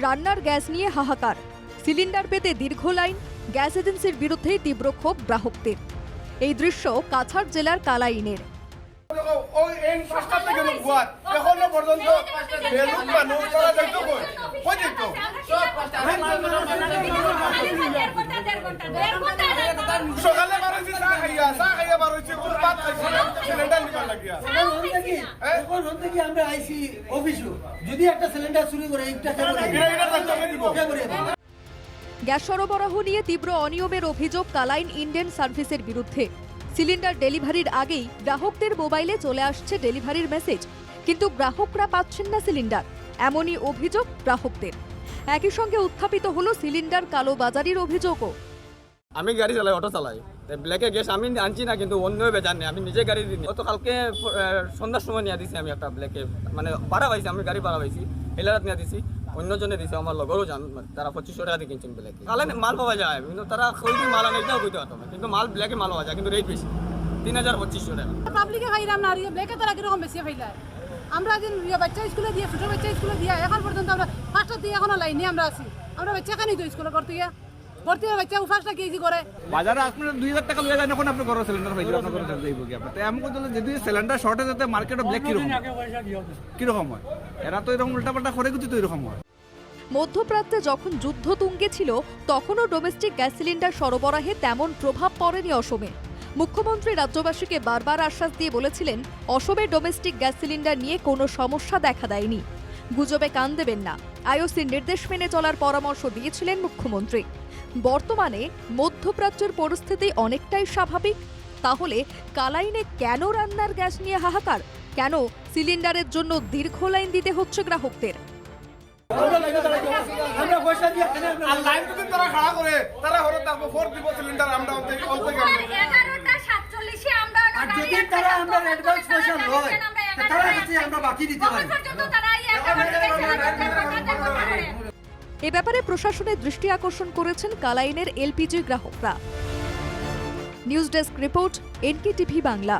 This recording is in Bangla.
রান্নার গ্যাস নিয়ে হাহাকার, সিলিন্ডার পেতে দীর্ঘ লাইন, গ্যাস এজেন্সির বিরুদ্ধে তীব্র ক্ষোভ গ্রাহকদের। এই দৃশ্য কাছাড় জেলার কালাইনের। গ্যাস সরবরাহ নিয়ে তীব্র অনিয়মের অভিযোগ কালাইন ইন্ডিয়ান সার্ভিসের বিরুদ্ধে। সিলিন্ডার ডেলিভারির আগেই গ্রাহকদের মোবাইলে চলে আসছে ডেলিভারির মেসেজ, কিন্তু গ্রাহকরা পাচ্ছেন না সিলিন্ডার, এমনই অভিযোগ গ্রাহকদের। একই সঙ্গে উত্থাপিত হলো সিলিন্ডার কালোবাজারির অভিযোগও। আমি গাড়ি চালাই, অটো চালাই, ব্ল্যাকে গ্যাস আমি আনছি না, কিন্তু অন্য বেজার নেই, আমি নিজে গাড়ি দিই। গতকালকে সন্ধ্যার সময় নিয়ে দিছি আমি একটা ব্ল্যাকে, মানে ভাড়া পাইছি, আমি গাড়ি ভাড়া পাইছি, এলাকাত নিয়ে দিছি, অন্যজনে দিছে, আমার লগরও জান, তারা 2500 টাকা দিয়ে কিনছেন ব্ল্যাকে। তাহলে মাল পাওয়া যায়, কিন্তু তারা কইটি মাল আনে এটাও কইতে পারতো না, কিন্তু মাল ব্ল্যাকে মাল পাওয়া যায়, কিন্তু রেট বেশি, 3000-2500 টাকা। পাবলিকে খাইলাম না, ব্ল্যাকে তারা কিরকম বেশি ফাইলায়। আমরা দিন বাচ্চা স্কুলে দিয়ে, ছোট বাচ্চা স্কুলে দিয়ে, এখন পর্যন্ত আমরা 5টা দিয়ে এখনো লাইনে আমরা আছি। আমরা বাচ্চা খানি তো স্কুলে করতে গিয়ে ভর্তি বাচ্চা উফাসটা কেজি করে বাজারে আপনার 2000 টাকা লয়ে যায়, এখন আপনি ঘরে সিলিন্ডার পাইবেন, আপনার ঘরে যাইব কি আপনার। এমন কথা যদি সিলিন্ডার শর্টেজ হতে মার্কেটে ব্ল্যাক কিরকম হয়, এরা তো এরকম উল্টাপাল্টা করে কিন্তু তো এরকম হয়। মধ্যপ্রাচ্যে যখন যুদ্ধ তুঙ্গে ছিল, তখনও ডোমেস্টিক গ্যাস সিলিন্ডার সরবরাহে তেমন প্রভাব পড়েনি অসমে। মুখ্যমন্ত্রী রাজ্যবাসীকে বারবার আশ্বাস দিয়ে বলেছিলেন, অসমে ডোমেস্টিক গ্যাস সিলিন্ডার নিয়ে কোনো সমস্যা দেখা দেয়নি, গুজবে কান দেবেন না, আইওসির নির্দেশ মেনে চলার পরামর্শ দিয়েছিলেন মুখ্যমন্ত্রী। বর্তমানে মধ্যপ্রাচ্যের পরিস্থিতি অনেকটাই স্বাভাবিক। তাহলে কালাইনে কেন রান্নার গ্যাস নিয়ে হাহাকার? কেন সিলিন্ডারের জন্য দীর্ঘ লাইন দিতে হচ্ছে গ্রাহকদের? এ ব্যাপারে প্রশাসনের দৃষ্টি আকর্ষণ করেছেন কালাইনের এলপিজি গ্রাহকরা। News desk report, NKTV Bangla.